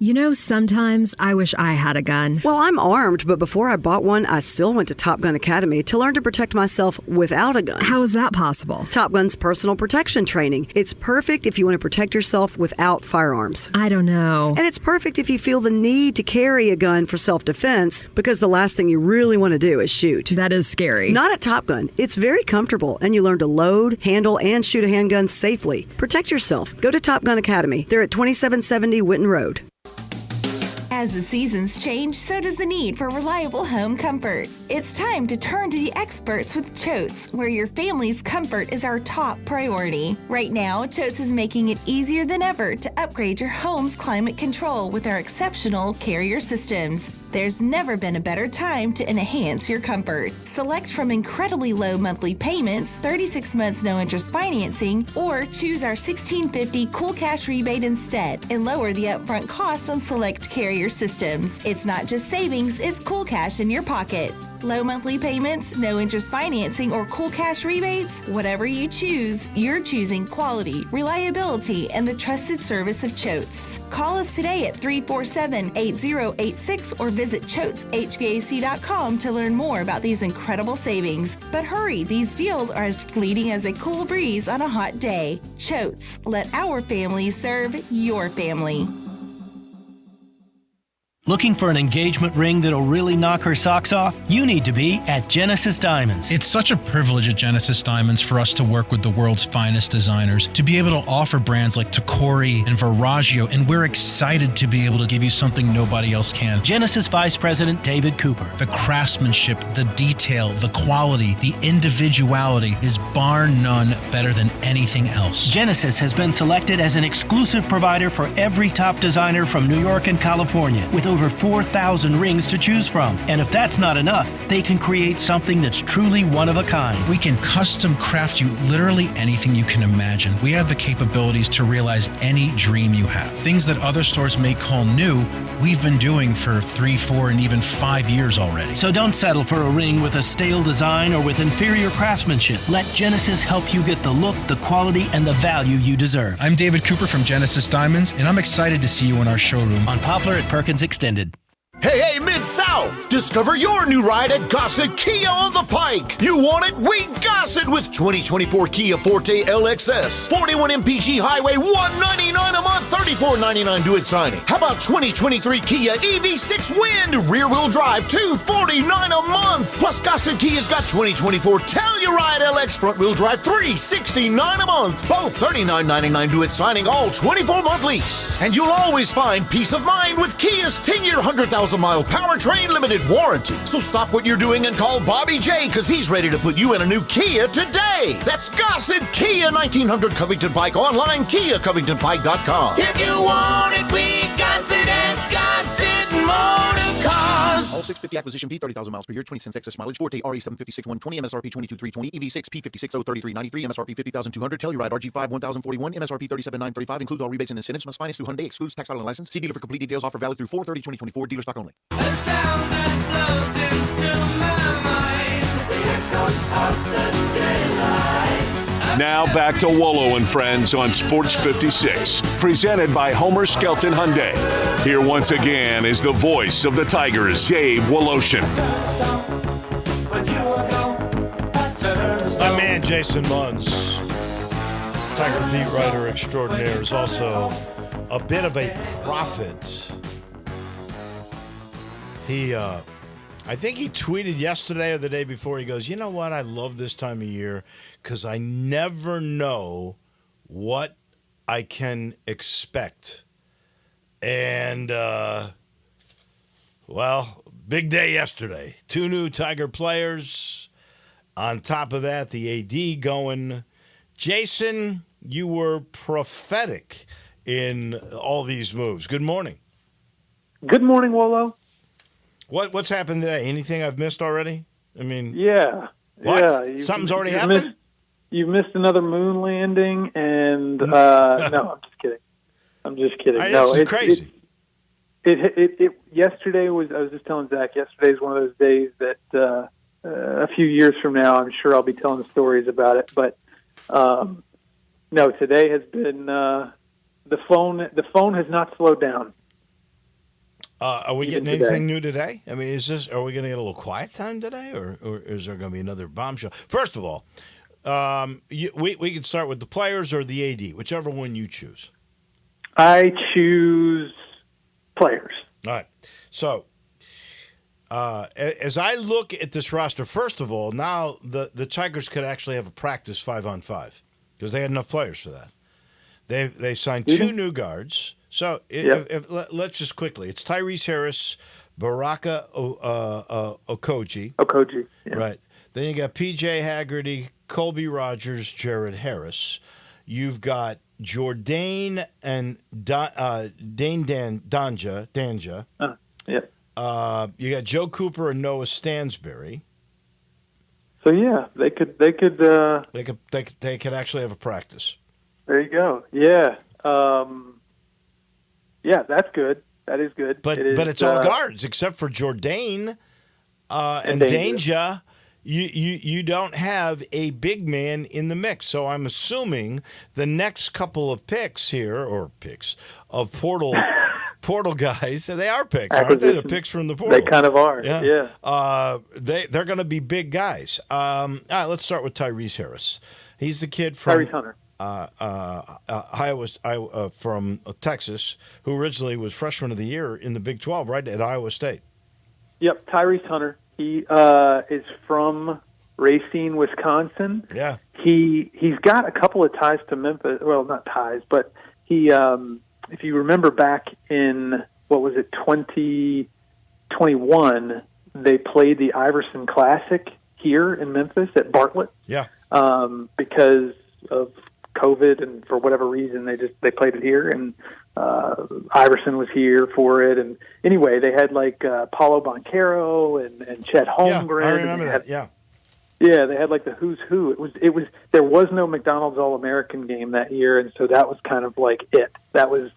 You know, sometimes I wish I had a gun. Well, I'm armed, but before I bought one, I still went to Top Gun Academy to learn to protect myself without a gun. How is that possible? Top Gun's personal protection training. It's perfect if you want to protect yourself without firearms. I don't know. And it's perfect if you feel the need to carry a gun for self-defense, because the last thing you really want to do is shoot. That is scary. Not at Top Gun. It's very comfortable, and you learn to load, handle, and shoot a handgun safely. Protect yourself. Go to Top Gun Academy. They're at 2770 Winton Road. As the seasons change, so does the need for reliable home comfort. It's time to turn to the experts with Choates, where your family's comfort is our top priority. Right now, Choates is making it easier than ever to upgrade your home's climate control with our exceptional Carrier systems. There's never been a better time to enhance your comfort. Select from incredibly low monthly payments, 36 months no interest financing, or choose our $1,650 Cool Cash rebate instead and lower the upfront cost on select Carrier systems. It's not just savings, it's Cool Cash in your pocket. Low monthly payments, no interest financing, or Cool Cash rebates? Whatever you choose, you're choosing quality, reliability, and the trusted service of Choates. Call us today at 347-8086 or visit ChoatesHVAC.com to learn more about these incredible savings. But hurry, these deals are as fleeting as a cool breeze on a hot day. Choates, let our family serve your family. Looking for an engagement ring that'll really knock her socks off? You need to be at Genesis Diamonds. It's such a privilege at Genesis Diamonds for us to work with the world's finest designers, to be able to offer brands like Tacori and Verragio, and we're excited to be able to give you something nobody else can. Genesis Vice President David Cooper. The craftsmanship, the detail, the quality, the individuality is bar none better than anything else. Genesis has been selected as an exclusive provider for every top designer from New York and California, with over 4,000 rings to choose from. And if that's not enough, they can create something that's truly one of a kind. We can custom craft you literally anything you can imagine. We have the capabilities to realize any dream you have. Things that other stores may call new, we've been doing for 3, 4, and even 5 years already. So don't settle for a ring with a stale design or with inferior craftsmanship. Let Genesis help you get the look, the quality, and the value you deserve. I'm David Cooper from Genesis Diamonds, and I'm excited to see you in our showroom on Poplar at Perkins Extended. Hey, Mid-South! Discover your new ride at Gossett Kia on the Pike. You want it? We Gossett with 2024 Kia Forte LXS. 41 MPG Highway, $199 a month, $34.99 due at signing. How about 2023 Kia EV6 Wind, rear-wheel drive, $249 a month. Plus, Gossett Kia's got 2024 Telluride LX front-wheel drive, $369 a month. Both $39.99 due at signing, all 24-month lease. And you'll always find peace of mind with Kia's 10-year, 100,000-mile powertrain limited warranty. So stop what you're doing and call Bobby J, because he's ready to put you in a new Kia today. That's Gossett Kia, 1900 Covington Pike, online, KiaCovingtonPike.com. If you want it, we got it at Gossett Motor Cars. All 650 acquisition fee, 30,000 miles per year, 20 cents excess mileage. Forte RE756 120, MSRP 22,320, EV6 P56 03393, MSRP 50,200. Telluride RG5 1041, MSRP 37,935. Includes all rebates and incentives. Must finance through Hyundai. Excludes tax, title, and license. See dealer for complete details. Offer valid through 4/30/2024. Dealer stock only. A sound that flows into my mind. The echoes of the daylight. Now back to Wolo and Friends on Sports 56, presented by Homer Skelton Hyundai. Here once again is the voice of the Tigers, Dave Woloshin. My man Jason Munz, Tiger beat writer extraordinaire, is also a bit of a prophet. I think he tweeted yesterday or the day before, he goes, you know what, I love this time of year because I never know what I can expect. And, well, big day yesterday. 2 new Tiger players. On top of that, the AD going. Jason, you were prophetic in all these moves. Good morning. Good morning, Wolo. What's happened today? Anything I've missed already? I mean, yeah. What? Yeah. Something's already happened? You've missed another moon landing, and no, I'm just kidding. This is crazy. Yesterday was. I was just telling Zach. Yesterday is one of those days that a few years from now, I'm sure I'll be telling stories about it. But no, today has been the phone. The phone has not slowed down. Are we getting anything new today? I mean, are we going to get a little quiet time today, or is there going to be another bombshell? First of all, we can start with the players or the AD, whichever one you choose. I choose players. All right. So, as I look at this roster, first of all, now the Tigers could actually have a practice 5-on-5 because they had enough players for that. They signed 2 new guards. So let's just quickly. It's Tyrese Harris, Baraka Okogie. Okogie, yeah. Right. Then you got P.J. Haggerty, Colby Rogers, Jared Harris. You've got Jourdain and Danja. Yeah. You got Joe Cooper and Noah Stansberry. So yeah, they could actually have a practice. There you go. Yeah. Yeah, that's good. That is good. But it's all guards except for Jourdain and Danja. You don't have a big man in the mix. So I'm assuming the next couple of picks here, of portal guys, they are picks, aren't they? The picks from the portal. They kind of are. Yeah. They're going to be big guys. All right, let's start with Tyrese Harris. He's the kid from Tyrese Hunter. Iowa, from Texas, who originally was freshman of the year in the Big 12, right at Iowa State. Yep, Tyrese Hunter. He is from Racine, Wisconsin. Yeah, he's got a couple of ties to Memphis. Well, not ties, but he. If you remember back in 2021, they played the Iverson Classic here in Memphis at Bartlett. Yeah, because of COVID and for whatever reason they played it here, and Iverson was here for it. And anyway, they had like Paulo Banchero and Chet Holmgren. Yeah, I remember that. Yeah, they had like the who's who. It was there was no McDonald's All-American game that year, and so that was kind of like it. That was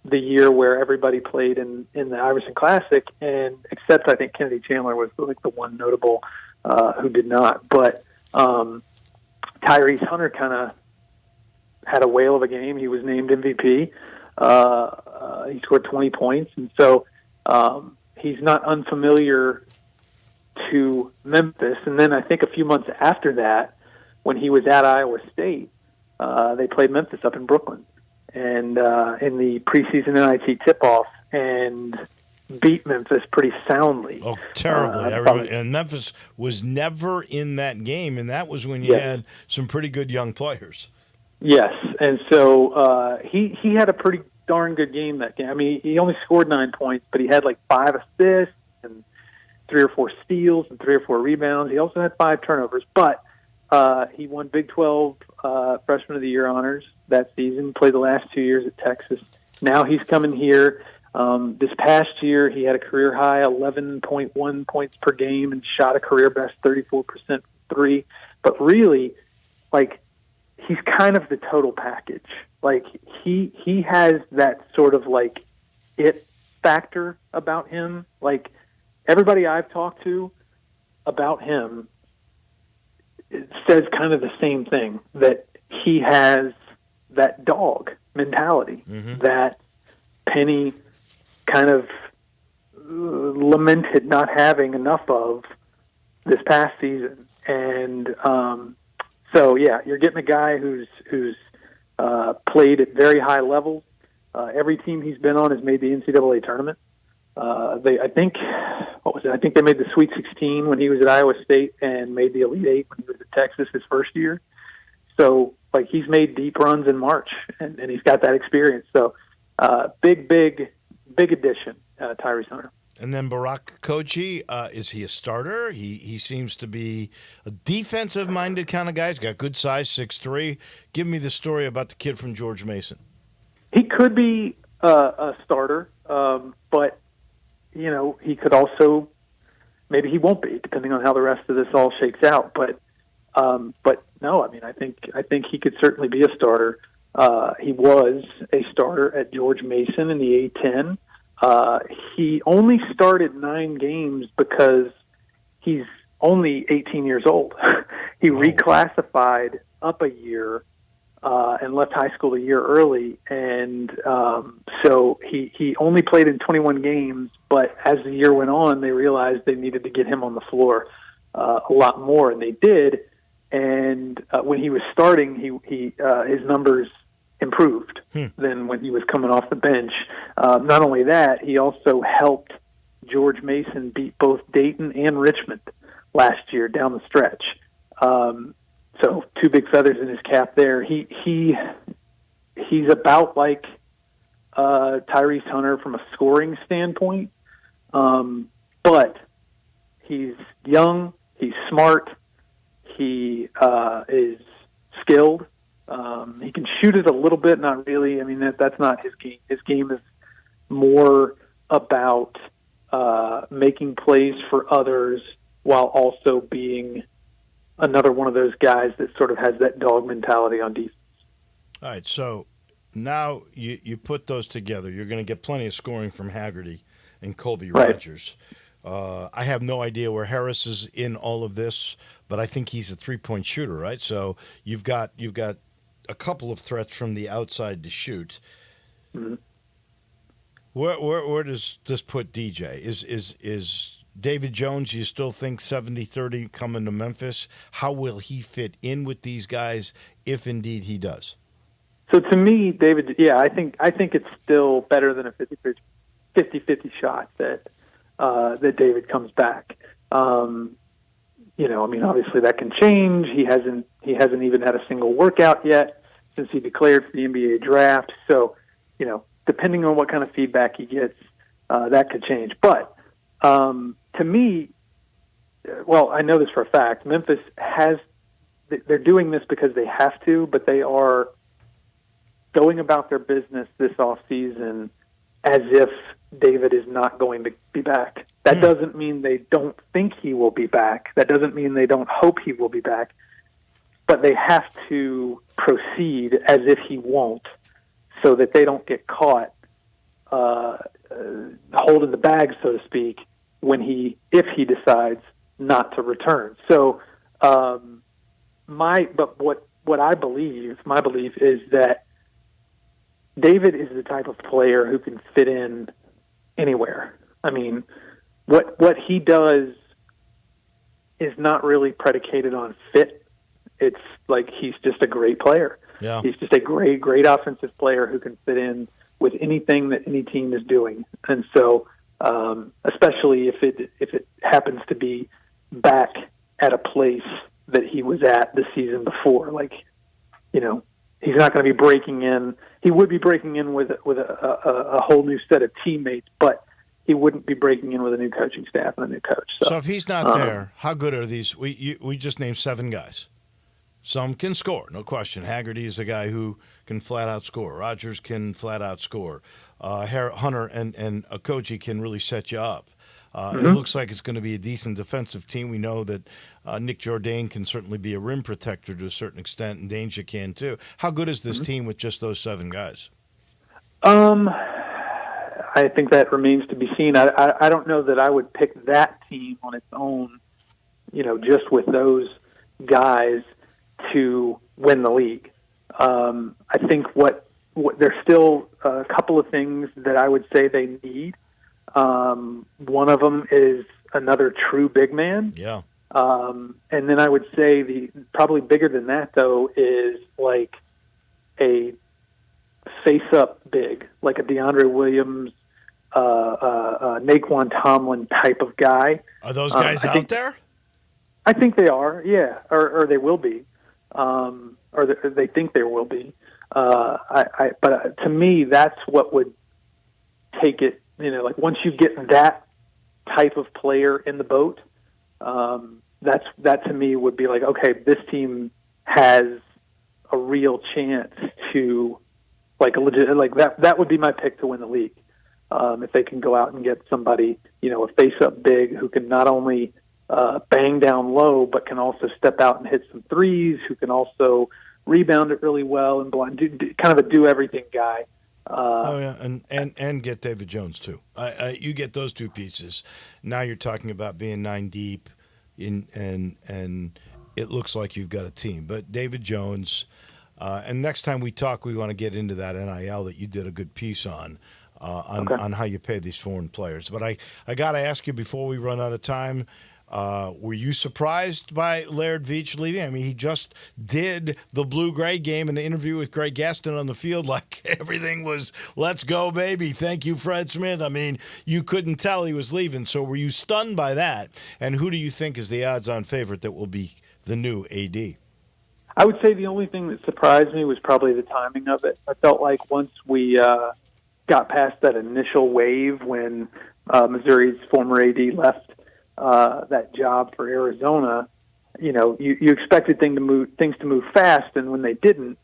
the year where everybody played in the Iverson Classic, and except I think Kennedy Chandler was like the one notable who did not. But Tyrese Hunter kind of had a whale of a game. He was named MVP. He scored 20 points, and so he's not unfamiliar to Memphis. And then I think a few months after that, when he was at Iowa State, they played Memphis up in Brooklyn, and in the preseason NIT tip-off, and beat Memphis pretty soundly. Oh, terribly. I remember, and Memphis was never in that game, and that was when you had some pretty good young players. Yes, and so he had a pretty darn good game that game. I mean, he only scored 9 points, but he had like 5 assists and 3 or 4 steals and 3 or 4 rebounds. He also had 5 turnovers, but he won Big 12 Freshman of the Year honors that season, played the last 2 years at Texas. Now he's coming here. This past year, he had a career-high 11.1 points per game and shot a career-best 34% from 3. But really, like, he's kind of the total package. Like, he has that sort of, like, it factor about him. Like, everybody I've talked to about him says kind of the same thing, that he has that dog mentality that Penny kind of lamented not having enough of this past season. And so, yeah, you're getting a guy who's played at very high levels. Every team he's been on has made the NCAA tournament. I think they made the Sweet 16 when he was at Iowa State and made the Elite 8 when he was at Texas his first year. So, like, he's made deep runs in March, and he's got that experience. So, big addition, Tyrese Hunter. And then Barack Kochi, is he a starter? He seems to be a defensive-minded kind of guy. He's got good size, 6'3". Give me the story about the kid from George Mason. He could be a starter, but, you know, he could also, maybe he won't be, depending on how the rest of this all shakes out. But no, I mean, I think he could certainly be a starter. He was a starter at George Mason in the A-10. He only started 9 games because he's only 18 years old. He reclassified up a year and left high school a year early, and so he only played in 21 games, but as the year went on, they realized they needed to get him on the floor a lot more, and they did. And when he was starting, he his numbers improved than when he was coming off the bench. Not only that, he also helped George Mason beat both Dayton and Richmond last year down the stretch. So 2 big feathers in his cap there. He's about like Tyrese Hunter from a scoring standpoint, but he's young, he's smart, he is skilled. He can shoot it a little bit, not really. I mean, that's not his game. His game is more about making plays for others while also being another one of those guys that sort of has that dog mentality on defense. All right, so now you put those together. You're going to get plenty of scoring from Haggerty and Colby Rogers. I have no idea where Harris is in all of this, but I think he's a three-point shooter, right? So you've got a couple of threats from the outside to shoot. Mm-hmm. Where does this put DJ? Is David Jones, you still think 70-30 coming to Memphis? How will he fit in with these guys if indeed he does? So to me, David, I think it's still better than a 50-50 shot that David comes back. I mean, obviously that can change. He hasn't even had a single workout yet since he declared for the NBA draft. So, depending on what kind of feedback he gets, that could change. But to me, well, I know this for a fact. Memphis they're doing this because they have to, but they are going about their business this offseason as if David is not going to be back. That doesn't mean they don't think he will be back. That doesn't mean they don't hope he will be back. But they have to proceed as if he won't, so that they don't get caught holding the bag, so to speak, if he decides not to return. So, my belief is that David is the type of player who can fit in anywhere. I mean, what he does is not really predicated on fit. It's like he's just a great player. Yeah. He's just a great offensive player who can fit in with anything that any team is doing. And so, especially if it happens to be back at a place that he was at the season before, like, you know, he's not going to be breaking in. He would be breaking in with a whole new set of teammates, but he wouldn't be breaking in with a new coaching staff and a new coach. So if he's not there, how good are these? We just named 7 guys. Some can score, no question. Haggerty is a guy who can flat out score. Rogers can flat out score. Hunter and Okogie can really set you up. It looks like it's going to be a decent defensive team. We know that Nick Jourdain can certainly be a rim protector to a certain extent, and Danger can too. How good is this team with just those 7 guys? I think that remains to be seen. I don't know that I would pick that team on its own, you know, just with those guys to win the league. I think what there's still a couple of things that I would say they need. One of them is another true big man. Yeah. And then I would say probably bigger than that, though, is like a face-up big, like a DeAndre Williams, Naquan Tomlin type of guy. Are those guys out there? I think they are, yeah, or they will be, or they think there will be. But to me, that's what would take it. You know, like once you get that type of player in the boat, that to me would be like, okay, this team has a real chance to, like a legit, like that would be my pick to win the league. If they can go out and get somebody, you know, a face-up big who can not only bang down low, but can also step out and hit some threes, who can also rebound it really well and kind of a do-everything guy. And get David Jones too. You get those 2 pieces. Now you're talking about being 9 deep, and it looks like you've got a team. But David Jones, and next time we talk, we want to get into that NIL that you did a good piece on how you pay these foreign players. But I got to ask you before we run out of time. Were you surprised by Laird Veach leaving? I mean, he just did the blue-gray game in the interview with Greg Gaston on the field like everything was, let's go, baby. Thank you, Fred Smith. I mean, you couldn't tell he was leaving. So were you stunned by that? And who do you think is the odds-on favorite that will be the new AD? I would say the only thing that surprised me was probably the timing of it. I felt like once we got past that initial wave when Missouri's former AD left that job for Arizona, you know, you expected things to move fast, and when they didn't,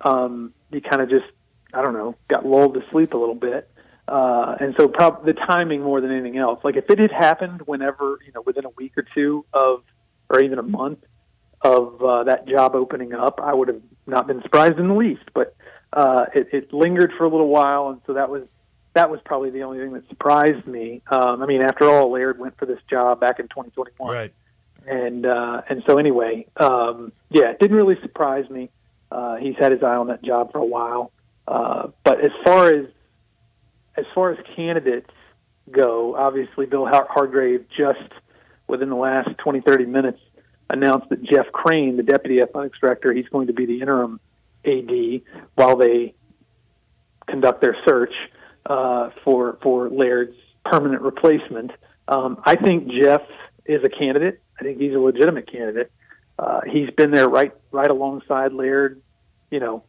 you kind of just, I don't know, got lulled to sleep a little bit. And so the timing more than anything else. Like if it had happened whenever, you know, within a week or two or even a month of that job opening up, I would have not been surprised in the least. But it lingered for a little while, and so that was probably the only thing that surprised me. I mean, after all, Laird went for this job back in 2021. Right. And so anyway, it didn't really surprise me. He's had his eye on that job for a while. But as far as candidates go, obviously Bill Hargrave just within the last 20, 30 minutes announced that Jeff Crane, the deputy athletics director, he's going to be the interim AD while they conduct their search for Laird's permanent replacement. I think Jeff is a candidate. I think he's a legitimate candidate. He's been there right alongside Laird, you know,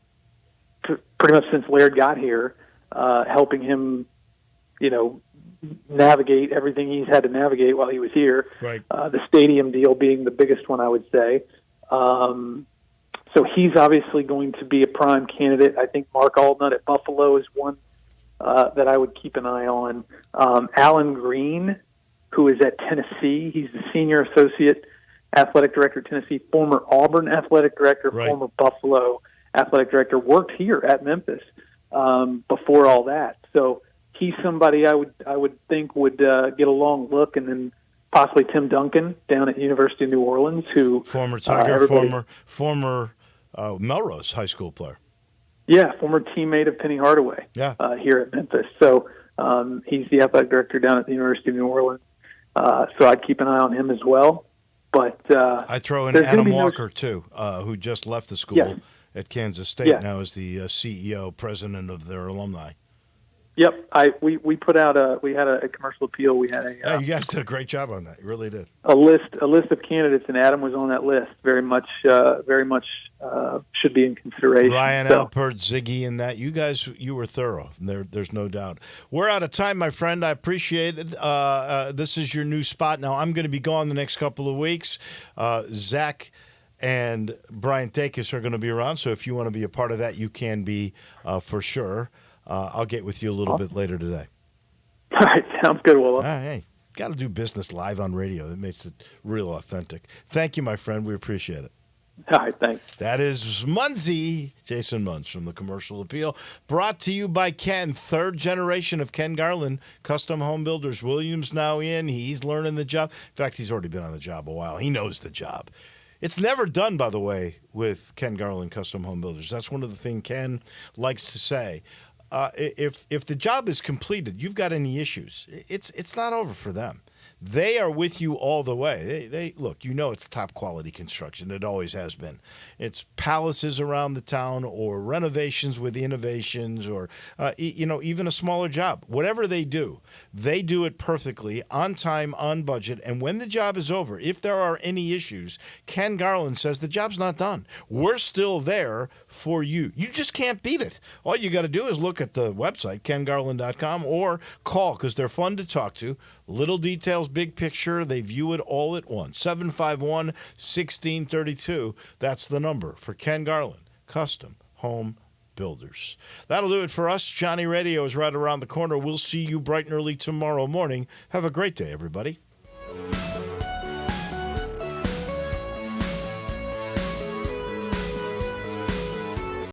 pretty much since Laird got here, helping him, you know, navigate everything he's had to navigate while he was here. Right. The stadium deal being the biggest one, I would say. So he's obviously going to be a prime candidate. I think Mark Aldnut at Buffalo is one that I would keep an eye on. Alan Green, who is at Tennessee, he's the senior associate athletic director at Tennessee, former Auburn athletic director, former Buffalo athletic director, worked here at Memphis before all that. So he's somebody I would think would get a long look, and then possibly Tim Duncan down at University of New Orleans, who former Tiger, former Melrose High School player. Yeah, former teammate of Penny Hardaway. Yeah. Here at Memphis. So he's the athletic director down at the University of New Orleans. So I'd keep an eye on him as well. But I throw in there's gonna Adam be no- Walker, too, who just left the school Yes. at Kansas State, Yes. now is the CEO, president of their alumni. Yep, we put out we had a commercial appeal. We had Yeah, you guys did a great job on that. You really did. a list of candidates, and Adam was on that list. Very much should be in consideration. Ryan So, Alpert, Ziggy, and that. You guys, you were thorough. There's no doubt. We're out of time, my friend. I appreciate it. This is your new spot. Now, I'm going to be gone the next couple of weeks. Zach and Brian Dacus are going to be around, so if you want to be a part of that, you can be for sure. I'll get with you a little bit later today. all right, sounds good, Wolo. Hey, got to do business live on radio. That makes it real authentic. Thank you, my friend. We appreciate it. All right, thanks. That is Munzie, Jason Munz from the Commercial Appeal, brought to you by Ken, third generation of Ken Garland, Custom Home Builders. William's now in. He's learning the job. In fact, he's already been on the job a while. He knows the job. It's never done, by the way, with Ken Garland Custom Home Builders. That's one of the things Ken likes to say. If the job is completed, you've got any issues, it's not over for them. They are with you all the way. They look, you know, it's top quality construction. It always has been. It's palaces around the town or renovations with innovations or, even a smaller job. Whatever they do it perfectly, on time, on budget. And when the job is over, if there are any issues, Ken Garland says the job's not done. We're still there for you. You just can't beat it. All you got to do is look at the website, kengarland.com, or call because they're fun to talk to. Little details, big picture, they view it all at once. 751-1632. That's the number for Ken Garland, Custom Home Builders. That'll do it for us. Johnny Radio is right around the corner. We'll see you bright and early tomorrow morning. Have a great day, everybody.